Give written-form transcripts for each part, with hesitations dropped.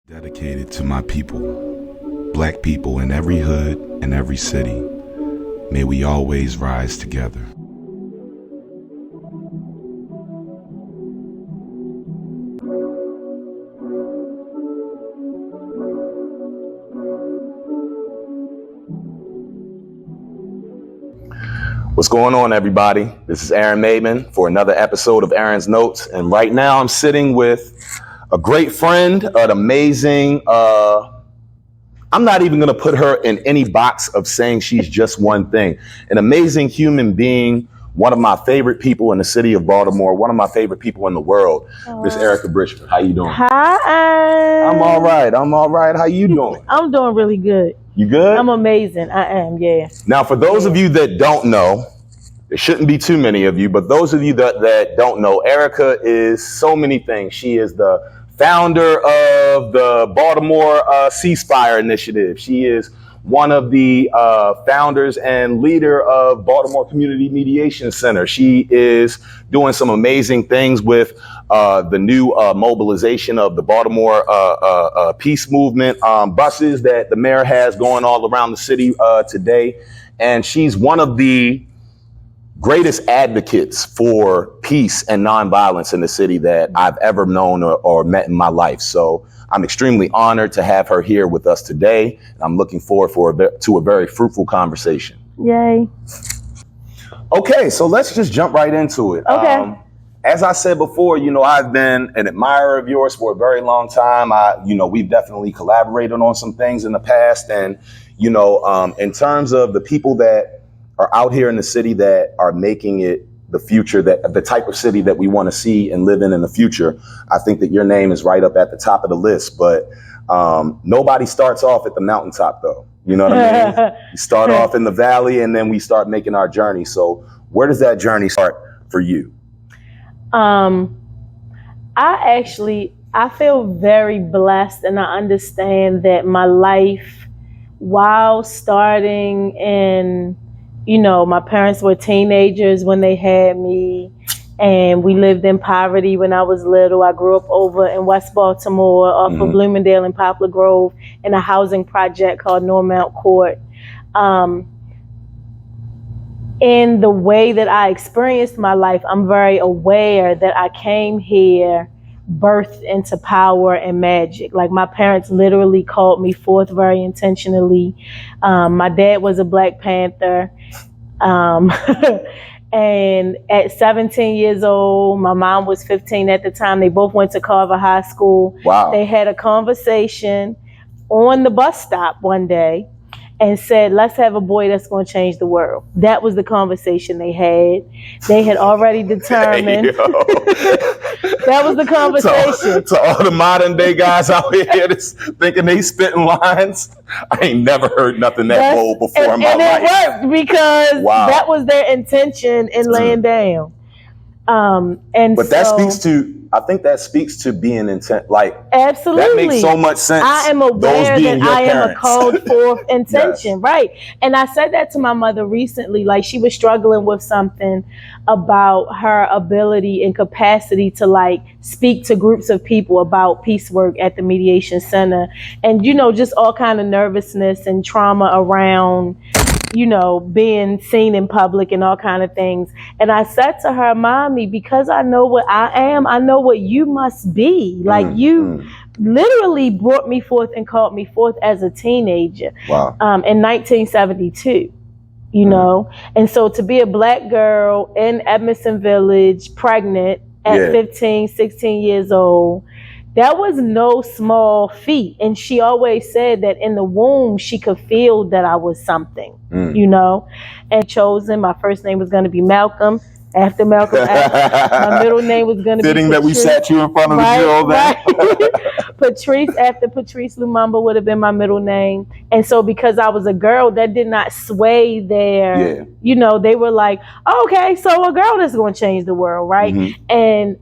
Dedicated to my people, black people in every hood and every city. May we always rise together. What's going on, everybody? This is Aaron Maben for another episode of Aaron's Notes. And right now I'm sitting with a great friend, an amazing, I'm not even going to put her in any box of saying she's just one thing. An amazing human being, one of my favorite people in the city of Baltimore, one of my favorite people in the world, Miss Erricka Bridgeford. How you doing? Hi. I'm all right. How you doing? I'm doing really good. You good? I'm amazing. I am, yeah. Now, for those of you that don't know, there shouldn't be too many of you, but those of you that don't know, Erricka is so many things. She is the founder of the Baltimore Ceasefire Initiative. She is one of the founders and leader of Baltimore Community Mediation Center. She is doing some amazing things with the new mobilization of the Baltimore peace movement buses that the mayor has going all around the city today. And she's one of the greatest advocates for peace and nonviolence in the city that I've ever known or met in my life. So I'm extremely honored to have her here with us today. I'm looking forward to a very fruitful conversation. Yay. Okay, so let's just jump right into it. Okay. As I said before, I've been an admirer of yours for a very long time. We've definitely collaborated on some things in the past. And, in terms of the people that are out here in the city that are making it the future, that the type of city that we want to see and live in the future, I think that your name is right up at the top of the list. But nobody starts off at the mountaintop, though. You know what I mean? You start off in the valley and then we start making our journey. So where does that journey start for you? I feel very blessed, and I understand that my life, while starting in, my parents were teenagers when they had me, and we lived in poverty when I was little. I grew up over in West Baltimore off of Bloomingdale and Poplar Grove in a housing project called Normount Court. In the way that I experienced my life, I'm very aware that I came here birthed into power and magic. Like, my parents literally called me forth very intentionally. My dad was a Black Panther. And at 17 years old, my mom was 15 at the time. They both went to Carver High School. Wow. They had a conversation on the bus stop one day and said, let's have a boy that's going to change the world. That was the conversation they had. They had already determined. That was the conversation. To all the modern day guys out here that's thinking they spitting lines, I ain't never heard nothing that bold before in my life. And it worked because that was their intention in laying down. I think that speaks to being intent. Like, absolutely, that makes so much sense. I am aware that I am a called forth intention, Yes. Right? And I said that to my mother recently. Like, she was struggling with something about her ability and capacity to speak to groups of people about peace work at the mediation center, and just all kind of nervousness and trauma around being seen in public and all kind of things. And I said to her, Mommy, because I know what I am, I know what you must be. You literally brought me forth and called me forth as a teenager. Wow. In 1972, And so to be a Black girl in Edmondson Village, pregnant at 15, 16 years old, that was no small feat. And she always said that in the womb, she could feel that I was something, and chosen. My first name was going to be Malcolm. After Malcolm X, my middle name was going to be fitting that we sat you in front of the girl there. Patrice, after Patrice Lumumba would have been my middle name. And so because I was a girl, that did not sway their, they were like, okay, so a girl that's going to change the world, right? And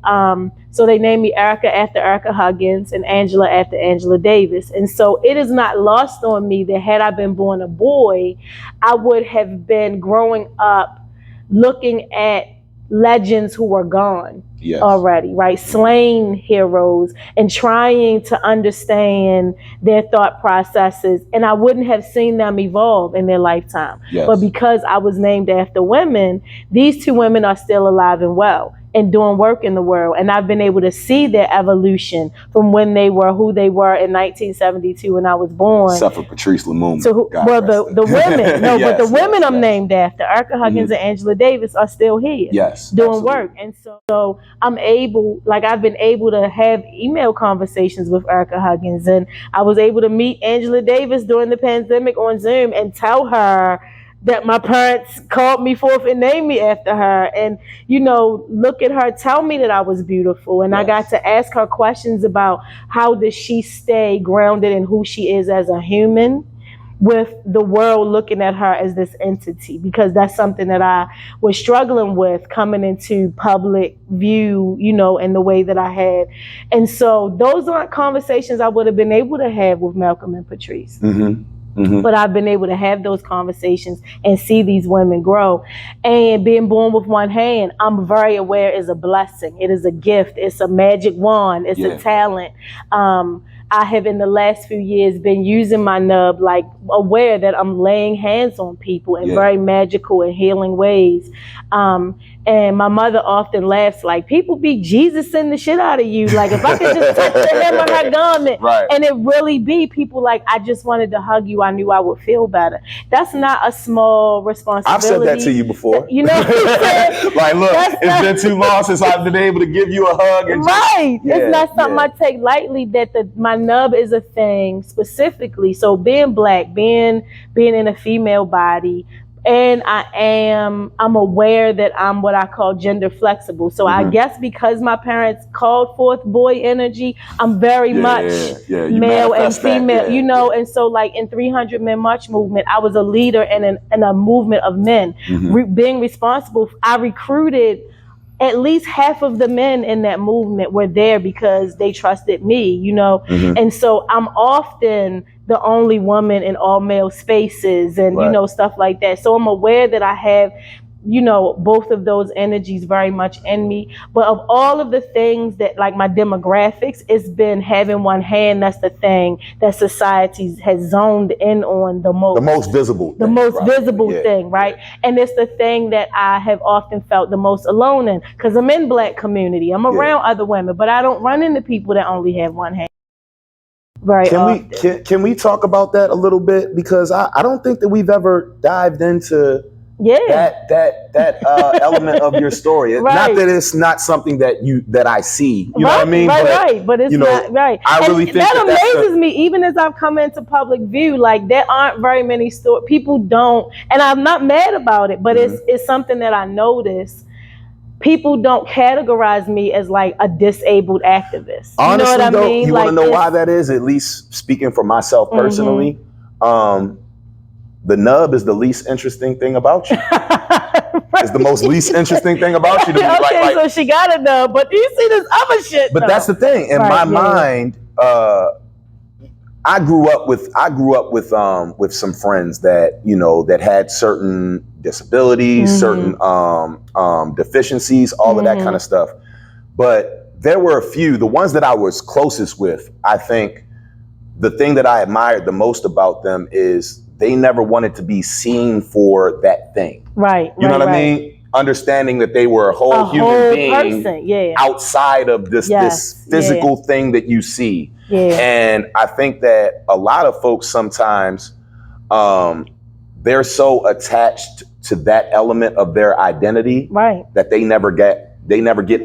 so they named me Erricka after Ericka Huggins and Angela after Angela Davis. And so it is not lost on me that had I been born a boy, I would have been growing up looking at legends who were gone Yes. already, right? Slain heroes, and trying to understand their thought processes. And I wouldn't have seen them evolve in their lifetime. Yes. But because I was named after women, these two women are still alive and well and doing work in the world. And I've been able to see their evolution from when they were who they were in 1972 when I was born. Except for Patrice Lumumba. So, well, the women, no, Yes, but the women I'm yes. named after, Erricka Huggins and Angela Davis, are still here. Yes. Doing absolutely. work. And so I'm able, like I've been able to have email conversations with Erricka Huggins, and I was able to meet Angela Davis during the pandemic on Zoom and tell her that my parents called me forth and named me after her, and look at her, tell me that I was beautiful. And I got to ask her questions about how does she stay grounded in who she is as a human, with the world looking at her as this entity, because that's something that I was struggling with coming into public view, in the way that I had. And so those aren't conversations I would have been able to have with Malcolm and Patrice. Mm-hmm. Mm-hmm. But I've been able to have those conversations and see these women grow. And being born with one hand, I'm very aware, is a blessing. It is a gift. It's a magic wand. It's a talent. I have in the last few years been using my nub, like aware that I'm laying hands on people in very magical and healing ways. And my mother often laughs, like, people be Jesus-ing the shit out of you. Like, if I could just touch the hem of her garment. Right. And it really be people like, I just wanted to hug you. I knew I would feel better. That's not a small responsibility. I've said that to you before. You know what I'm saying? Like, look, it's been too long since I've been able to give you a hug. And It's not something I take lightly, that my nub is a thing specifically. So being black, being in a female body, and I'm aware that I'm what I call gender flexible. So I guess because my parents called forth boy energy, I'm very much male and female, and so like in 300 Men March movement, I was a leader in a movement of men. Being responsible, I recruited at least half of the men in that movement were there because they trusted me, and so I'm often the only woman in all male spaces and, stuff like that. So I'm aware that I have, both of those energies very much in me. But of all of the things that, like my demographics, it's been having one hand. That's the thing that society has zoned in on the most. The most visible. The most visible thing, right? And it's the thing that I have often felt the most alone in, because I'm in black community. I'm around other women, but I don't run into people that only have one hand. Can we talk about that a little bit? Because I don't think that we've ever dived into that element of your story. Not that it's not something that I see. You know what I mean? But it's not right. I really think that amazes me. Even as I've come into public view, like there aren't very many stories. People don't, and I'm not mad about it. But it's something that I notice. People don't categorize me as like a disabled activist. Honestly, you know what I mean? You want to know why that is? At least speaking for myself personally, the nub is the least interesting thing about you. It's the most least interesting thing about you to me. Okay, so she got a nub, but do you see this other shit? But that's the thing. In my mind, I grew up with some friends that that had certain disabilities, certain deficiencies, all of that kind of stuff. But there were a few, the ones that I was closest with. I think the thing that I admired the most about them is they never wanted to be seen for that thing. Right. You know what I mean? Understanding that they were a whole human being person, outside of this physical thing that you see. Yeah. And I think that a lot of folks sometimes they're so attached to that element of their identity that they never get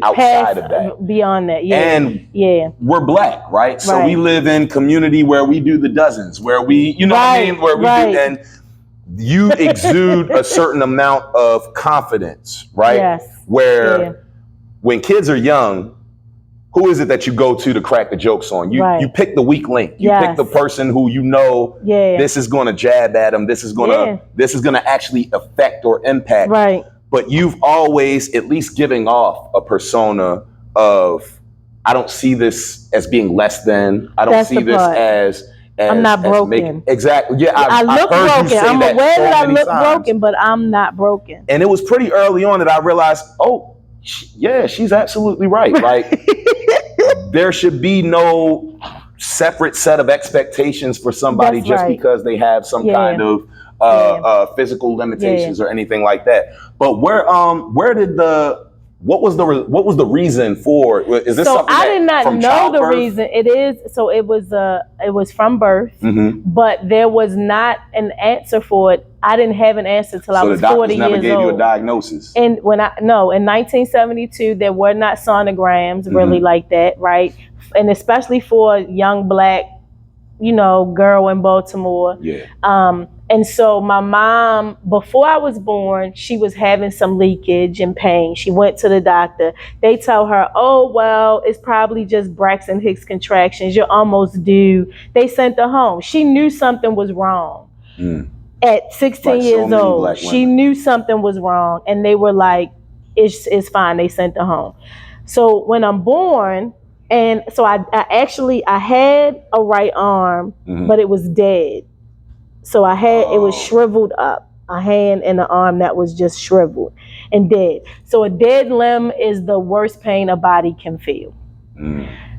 outside of that. Beyond that. Yeah. And we're black, right? So we live in community where we do the dozens, where we, what I mean? Where we do, and you exude a certain amount of confidence, right? Yes. Where when kids are young, who is it that you go to crack the jokes on? You pick the weak link. You pick the person who this is going to jab at them. This is going to actually affect or impact. Right. But you've always at least giving off a persona of, I don't see this as being less than. I don't see this as I'm not broken. Exactly. Yeah, I look broken. I'm aware that I look broken, but I'm not broken. And it was pretty early on that I realized, she's absolutely right. Like, there should be no separate set of expectations for somebody That's just right. because they have some kind of physical limitations or anything like that. But what was the reason for? Is this so something I did not from know childbirth? the reason. It is so it was from birth, but there was not an answer for it. I didn't have an answer till I was 40 years old. So the doctors never gave you a diagnosis. And in 1972 there were not sonograms really like that, right? And especially for a young black, girl in Baltimore. Yeah. And so my mom, before I was born, she was having some leakage and pain. She went to the doctor. They tell her, oh, well, it's probably just Braxton Hicks contractions. You're almost due. They sent her home. She knew something was wrong. At 16 years old, she knew something was wrong. And they were like, it's fine. They sent her home. So when I'm born, and so I had a right arm, but it was dead. So it was shriveled up, a hand and an arm that was just shriveled and dead. So a dead limb is the worst pain a body can feel.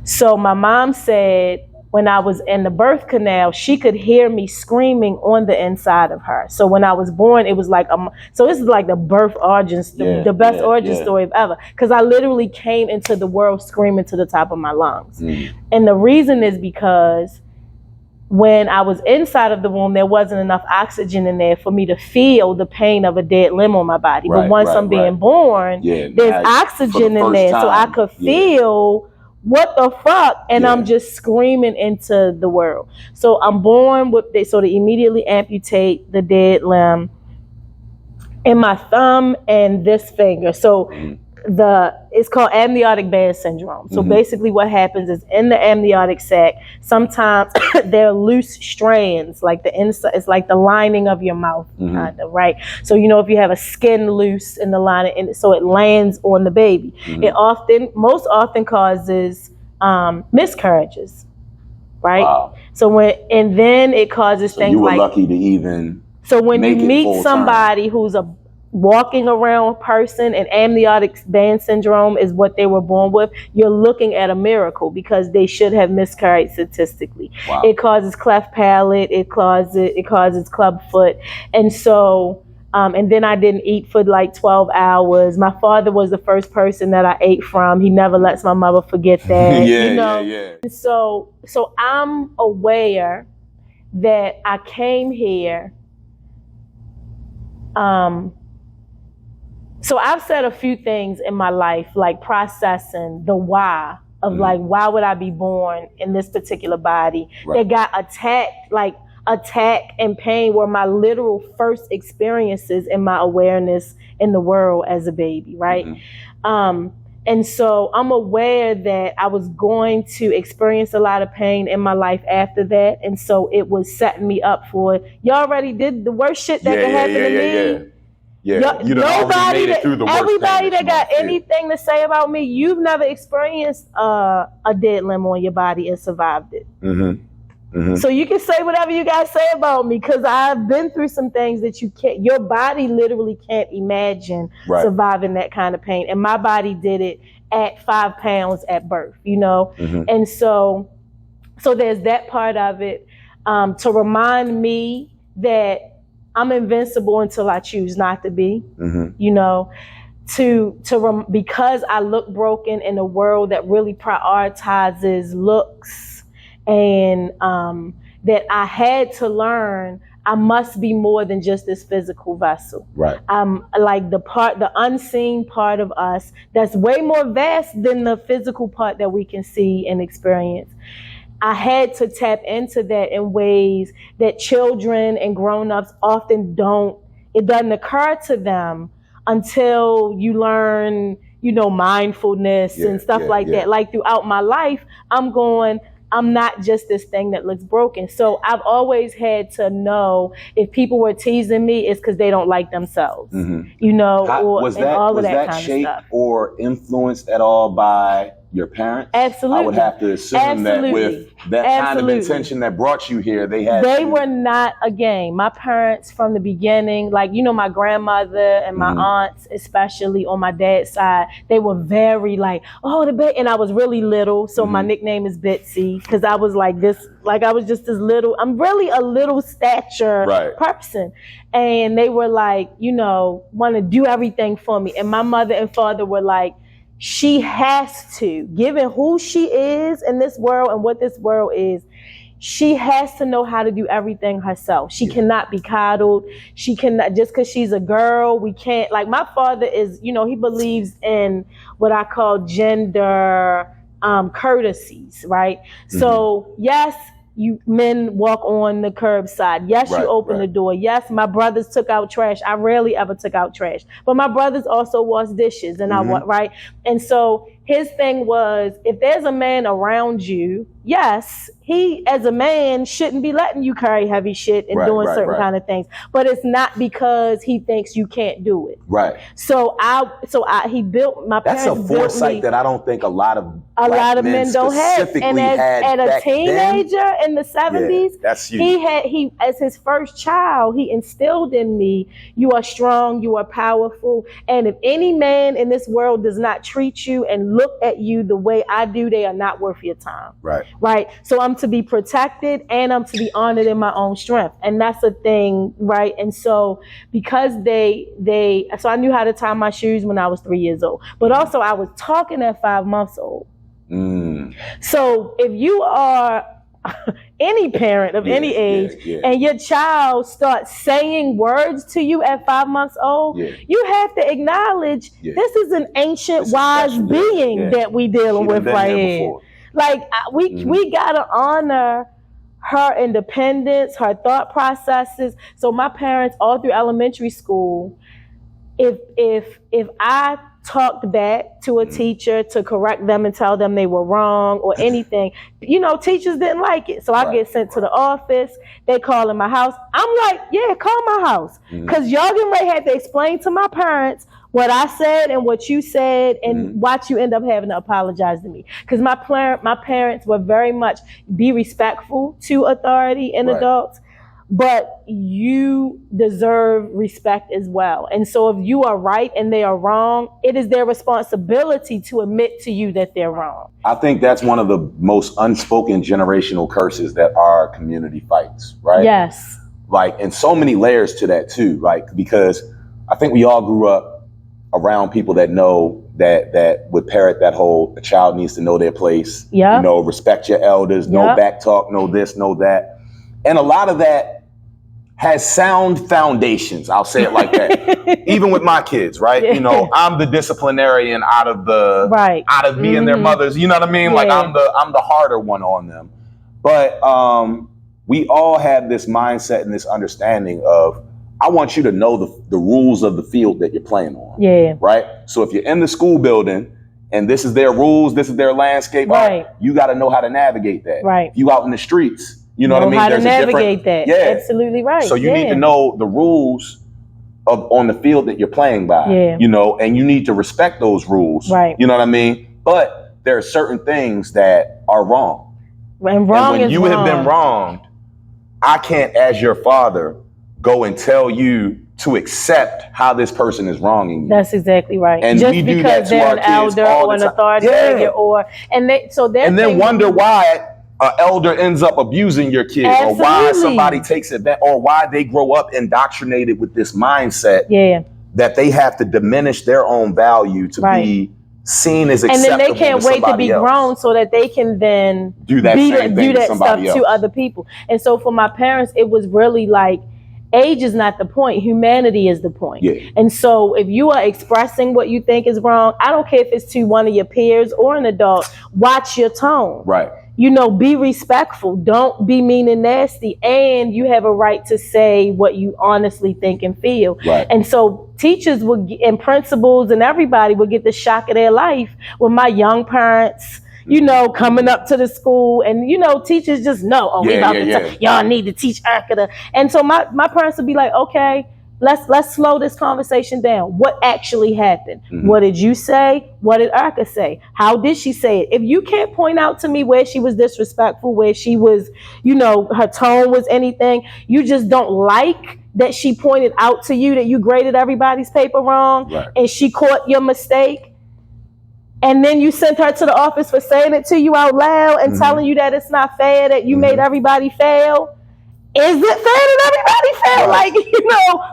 So my mom said when I was in the birth canal, she could hear me screaming on the inside of her. So when I was born, it was like, so this is like the birth origin, the best origin story of ever. Because I literally came into the world screaming to the top of my lungs. And the reason is because when I was inside of the womb, there wasn't enough oxygen in there for me to feel the pain of a dead limb on my body. But once I'm being born, there's oxygen in there. So I could feel what the fuck? And I'm just screaming into the world. So I'm born so they immediately amputate the dead limb in my thumb and this finger. So it's called amniotic band syndrome. So basically what happens is in the amniotic sac, sometimes there are loose strands, like the inside, it's like the lining of your mouth, kind of, right? So, if you have a skin loose in the lining, and so it lands on the baby. It most often causes miscarriages, right? Wow. So then it causes things like. You were lucky to even. So when you meet somebody who's a walking around person and amniotic band syndrome is what they were born with, you're looking at a miracle because they should have miscarried statistically. Wow. It causes cleft palate, it causes club foot. And so and then I didn't eat for like 12 hours. My father was the first person that I ate from. He never lets my mother forget that. And so I'm aware that I came here. So I've said a few things in my life, like processing the why of like, why would I be born in this particular body that got attacked, like attack and pain were my literal first experiences in my awareness in the world as a baby, right? And so I'm aware that I was going to experience a lot of pain in my life after that. And so it was setting me up for, y'all already did the worst shit that could happen to me. Nobody everybody that got anything to say about me, you've never experienced a dead limb on your body and survived it. So you can say whatever you guys say about me, because I've been through some things that your body literally can't imagine surviving that kind of pain. And my body did it at 5 pounds at birth, And so there's that part of it, to remind me that I'm invincible until I choose not to be, because I look broken in a world that really prioritizes looks, and that I had to learn I must be more than just this physical vessel. Right. Like the unseen part of us that's way more vast than the physical part that we can see and experience. I had to tap into that in ways that children and grown-ups often don't. It doesn't occur to them until you learn, mindfulness and stuff like that. Like throughout my life, I'm not just this thing that looks broken. So I've always had to know if people were teasing me, it's because they don't like themselves, was that kind shaped of stuff. or influenced at all by your parents? Absolutely. I would have to assume that with that kind of intention that brought you here, they were not a gang. My parents from the beginning, like, you know, my grandmother and my aunts, especially on my dad's side, they were very like, oh, the baby. And I was really little, so my nickname is Bitsy, because I was like this, like I was just this little, I'm really a little stature person. And they were like, you know, want to do everything for me. And my mother and father were like, she has to, given who she is in this world and what this world is, she has to know how to do everything herself. She cannot be coddled. She cannot, just because she's a girl, we can't, like my father is, you know, he believes in what I call gender courtesies, right? So yes, you men walk on the curbside. Yes, you open the door. Yes, my brothers took out trash. I rarely ever took out trash. But my brothers also wash dishes and right? And so his thing was, if there's a man around you, yes, he as a man shouldn't be letting you carry heavy shit and doing certain kind of things. But it's not because he thinks you can't do it. Right. So he built, my parents built me. That's a foresight that I don't think a lot of men don't have. And as a teenager in the 70s, that's huge. He as his first child, he instilled in me, you are strong, you are powerful, and if any man in this world does not treat you and look at you the way I do, they are not worth your time. Right. So I'm to be protected and I'm to be honored in my own strength. And that's a thing, right? And so because so I knew how to tie my shoes when I was 3 years old, but also I was talking at 5 months old. So if you are any parent of any age and your child starts saying words to you at 5 months old, you have to acknowledge this is an ancient wise being that we dealing with right here. Like we gotta honor her independence, her thought processes. So my parents all through elementary school, if I talked back to a teacher to correct them and tell them they were wrong or anything, you know, teachers didn't like it. So I get sent to the office. They call in my house. I'm like, yeah, call my house. Because y'all getting ready had to explain to my parents what I said and what you said, and watch you end up having to apologize to me. Because my parents were very much be respectful to authority and adults, but you deserve respect as well. And so if you are right and they are wrong, it is their responsibility to admit to you that they're wrong. I think that's one of the most unspoken generational curses that our community fights, right? Yes. Like, and so many layers to that too, like, because I think we all grew up around people that know that would parrot that whole, the child needs to know their place, you know, respect your elders, no back talk, no this, no that. And a lot of that has sound foundations. I'll say it like that. Even with my kids, right? You know, I'm the disciplinarian out of me and their mothers. You know what I mean? Like I'm the harder one on them. But we all have this mindset and this understanding of, I want you to know the rules of the field that you're playing on. Yeah. Right? So if you're in the school building and this is their rules, this is their landscape, you got to know how to navigate that. Right. If you out in the streets, you know what I mean? How to navigate that. Yeah. Absolutely right. So you need to know the rules on the field that you're playing by, you know, and you need to respect those rules. Right. You know what I mean? But there are certain things that are wrong. And when you have been wronged, I can't, as your father, go and tell you to accept how this person is wronging you. That's exactly right. And just we do because that to they're our an kids elder all or the an authority figure, and then wonder why an elder ends up abusing your kid, or why somebody takes it back, or why they grow up indoctrinated with this mindset that they have to diminish their own value to be seen as acceptable. And then they can't wait to be grown so that they can then do that stuff to other people. And so for my parents, it was really like, age is not the point. Humanity is the point. Yeah. And so if you are expressing what you think is wrong, I don't care if it's to one of your peers or an adult, watch your tone. Right. You know, be respectful. Don't be mean and nasty. And you have a right to say what you honestly think and feel. Right. And so teachers and principals and everybody would get the shock of their life when my young parents, you know, coming up to the school, and, you know, teachers just know, y'all need to teach Erricka. And so my parents would be like, okay, let's slow this conversation down. What actually happened? What did you say? What did Erricka say? How did she say it? If you can't point out to me where she was disrespectful, where she was, her tone was anything, you just don't like that she pointed out to you that you graded everybody's paper wrong, right, and she caught your mistake, and then you sent her to the office for saying it to you out loud and telling you that it's not fair, that you made everybody fail. Is it fair that everybody fail? Right.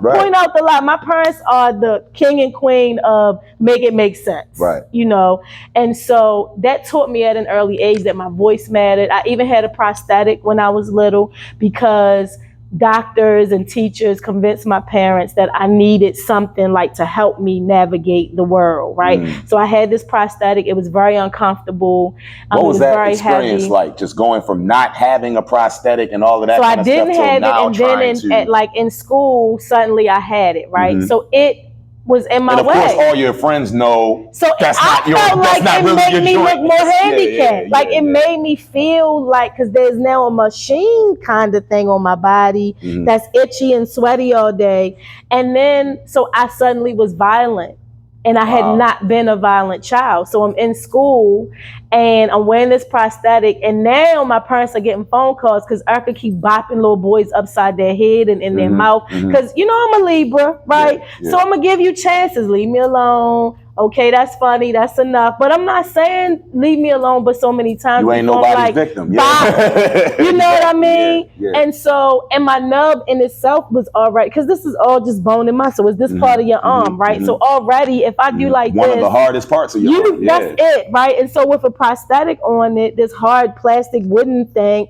Like, point out the lie. My parents are the king and queen of make it make sense. Right. And so that taught me at an early age that my voice mattered. I even had a prosthetic when I was little because doctors and teachers convinced my parents that I needed something like to help me navigate the world, right? So I had this prosthetic. It was very uncomfortable. What was that experience heavy. like? Just going from not having a prosthetic and all of that so kind I of didn't stuff have to it, now and then in school, suddenly I had it, right? So it was in my way. And of course, all your friends know that's not your. I felt like it really made me look more handicapped. It made made me feel like, because there's now a machine kind of thing on my body that's itchy and sweaty all day. And then, so I suddenly was violent. And I had not been a violent child. So I'm in school and I'm wearing this prosthetic. And now my parents are getting phone calls because Erricka keep bopping little boys upside their head and in their mouth. Because, I'm a Libra, right? Yeah. So I'm going to give you chances. Leave me alone. Okay, that's funny. That's enough. But I'm not saying leave me alone, but so many times. You ain't nobody's victim. Yeah. You know what I mean? Yeah. And my nub in itself was all right. Because this is all just bone and muscle. It's this part of your arm, right? So already, if I do like one this. of the hardest parts of your arm. That's it, right? And so with a prosthetic on it, this hard plastic wooden thing,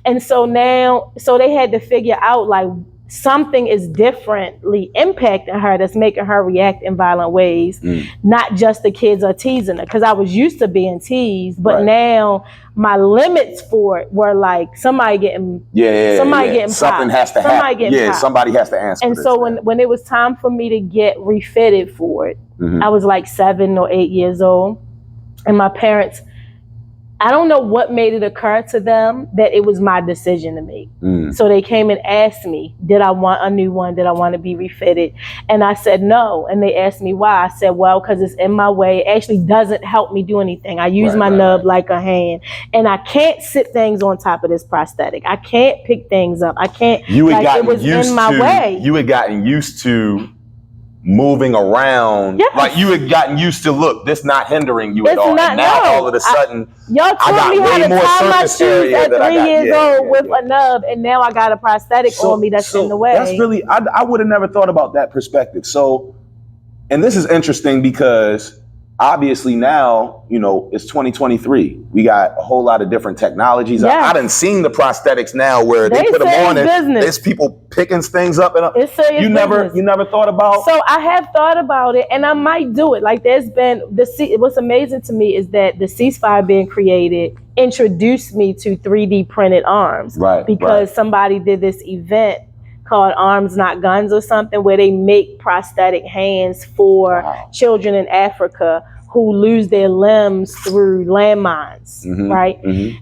and so now, they had to figure out like, something is differently impacting her that's making her react in violent ways. Not just the kids are teasing her, because I was used to being teased, but now my limits for it were like somebody getting getting something popped. has to happen. Somebody has to answer. And so when it was time for me to get refitted for it, I was like 7 or 8 years old, and my parents, I don't know what made it occur to them that it was my decision to make. So they came and asked me, did I want a new one? Did I want to be refitted? And I said no. And they asked me why. I said, well, because it's in my way. It actually doesn't help me do anything. I use my nub like a hand. And I can't sit things on top of this prosthetic. I can't pick things up. I can't. It was in my way. You had gotten used to moving around, like you had gotten used to, look, this not hindering you at all. And now all of a sudden, y'all taught me how to tie my shoes at 3 years old with a nub, and now I got a prosthetic on me that's in the way. That's really, I would have never thought about that perspective. So, and this is interesting because obviously now, it's 2023. We got a whole lot of different technologies. Yes. I done seen the prosthetics now where they put them on and there's people picking things up. And you never thought about? So I have thought about it, and I might do it. Like, there's been what's amazing to me is that the ceasefire being created introduced me to 3D printed arms. Right. Because somebody did this event called Arms Not Guns or something, where they make prosthetic hands for children in Africa who lose their limbs through landmines, right?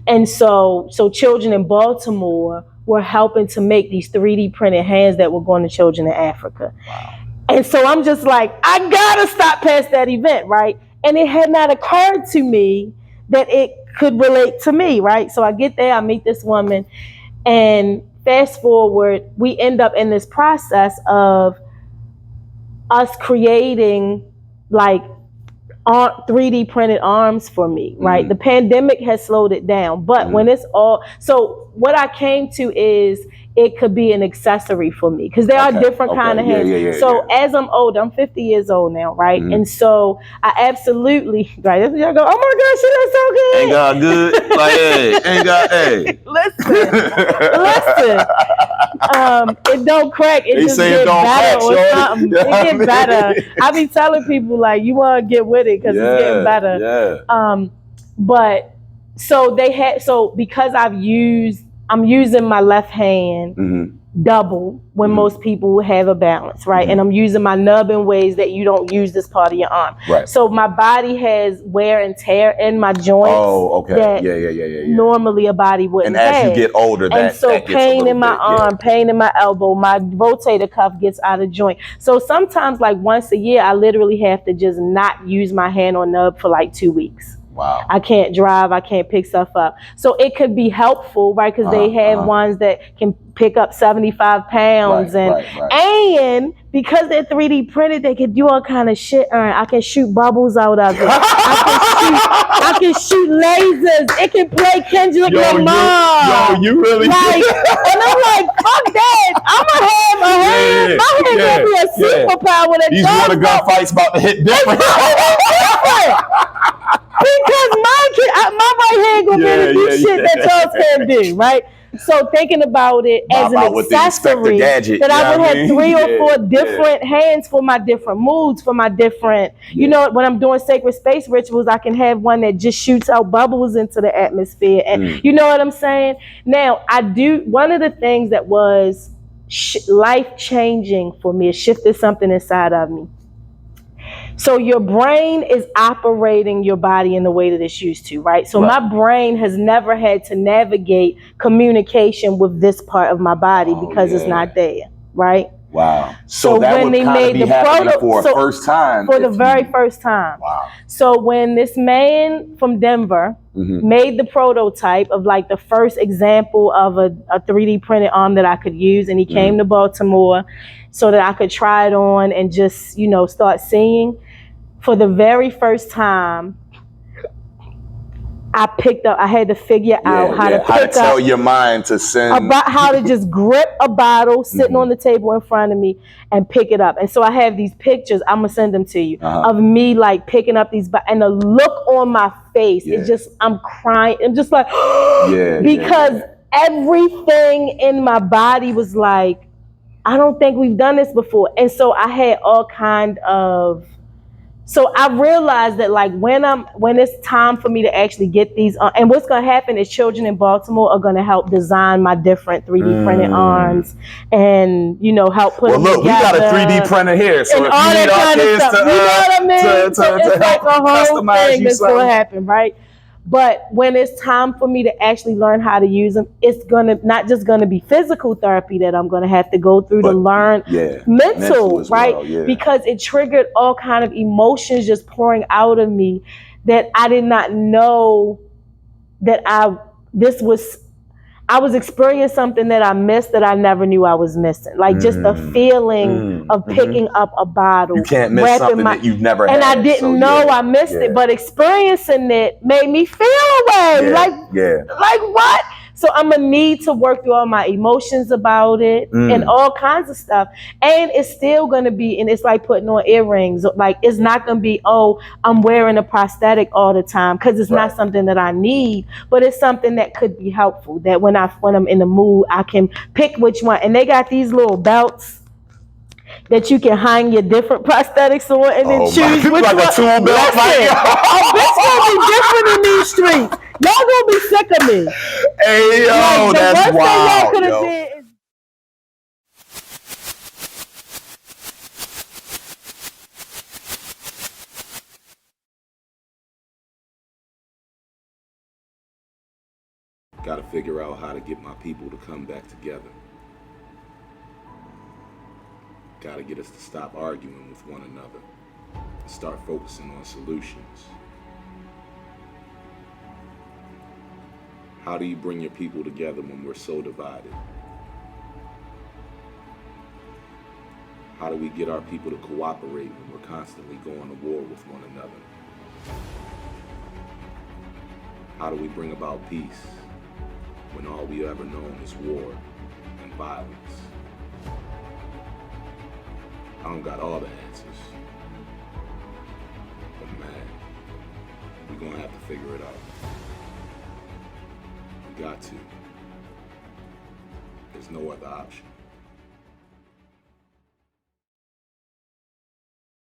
And so children in Baltimore were helping to make these 3D printed hands that were going to children in Africa. And so I'm just like, I gotta stop past that event, right? And it had not occurred to me that it could relate to me, right? So I get there, I meet this woman, and fast forward, we end up in this process of us creating like 3D printed arms for me, right? The pandemic has slowed it down, but when it's all, so what I came to is it could be an accessory for me, because there are different kind of hands. As I'm older, I'm 50 years old now, right? And so I absolutely, right? Y'all go, oh my gosh, she looks so good. Ain't got good. Like, hey, ain't got, hey. Listen. It don't crack. It just get better or something. It get better. I be telling people like, you want to get with it because it's getting better. But so because I'm using my left hand double when most people have a balance, right? And I'm using my nub in ways that you don't use this part of your arm. Right. So my body has wear and tear in my joints. Oh, okay. That Yeah. normally a body wouldn't And as have. you get older, that so that gets pain a in my bit, arm, pain in my elbow, my rotator cuff gets out of joint. So sometimes, like once a year, I literally have to just not use my hand or nub for like 2 weeks. Wow. I can't drive, I can't pick stuff up. So it could be helpful, right? Because they have ones that can pick up 75 pounds. Right. And because they're 3D printed, they can do all kind of shit. I can shoot bubbles out of it. I can shoot lasers. It can play Kendrick Lamar. You really like, and I'm like, fuck that. I'm gonna have a hand. My hand gonna be a superpower. These water gun fights about to hit different. Because my right hand gonna be able to do shit that Charles can do, right? So thinking about it as an accessory, that I would have 3 or 4 different hands for my different moods, for my different, you know, when I'm doing sacred space rituals, I can have one that just shoots out bubbles into the atmosphere. And you know what I'm saying? Now, one of the things that was life-changing for me, it shifted something inside of me. So your brain is operating your body in the way that it's used to, right? So my brain has never had to navigate communication with this part of my body because it's not there, right? Wow. So that when would they kind of made be the happening for the first time. For the very first time. Wow. So when this man from Denver made the prototype of like the first example of a 3D printed arm that I could use, and he came to Baltimore so that I could try it on and just, you know, start seeing. For the very first time, I had to figure out how to tell your mind to send. About how to just grip a bottle sitting on the table in front of me and pick it up. And so I have these pictures, I'm gonna send them to you, of me like picking up these, and the look on my face, it's just, I'm crying. I'm just like, because everything in my body was like, I don't think we've done this before. And so I had all kind of, so I realized that like when it's time for me to actually get these, and what's going to happen is children in Baltimore are going to help design my different 3D printed arms, and you know, help put them together. We got a 3D printer here, so if you need our kids to, you know what I mean? to it's like a whole customize thing you that's going to happen, right? But when it's time for me to actually learn how to use them, it's gonna not just gonna be physical therapy that I'm gonna have to go through to learn mental, right? Well, because it triggered all kind of emotions just pouring out of me that I did not know that I was experiencing something that I missed that I never knew I was missing. Like just the feeling of picking up a bottle. You can't miss something that you've never had. And I didn't know I missed it, but experiencing it made me feel away. Like what? So I'm gonna need to work through all my emotions about it and all kinds of stuff. And it's still gonna be, and it's like putting on earrings. Like it's not gonna be, oh, I'm wearing a prosthetic all the time, because it's not something that I need, but it's something that could be helpful. That when I'm in the mood, I can pick which one. And they got these little belts that you can hang your different prosthetics on and then choose which like one. A tool belt. This gonna be different in these streets. Y'all gonna be sick of me. Hey, yo, that's wild, yo. Got to figure out how to get my people to come back together. Got to get us to stop arguing with one another and start focusing on solutions. How do you bring your people together when we're so divided? How do we get our people to cooperate when we're constantly going to war with one another? How do we bring about peace when all we ever known is war and violence? I don't got all the answers, but man, we're gonna have to figure it out. We got to. There's no other option.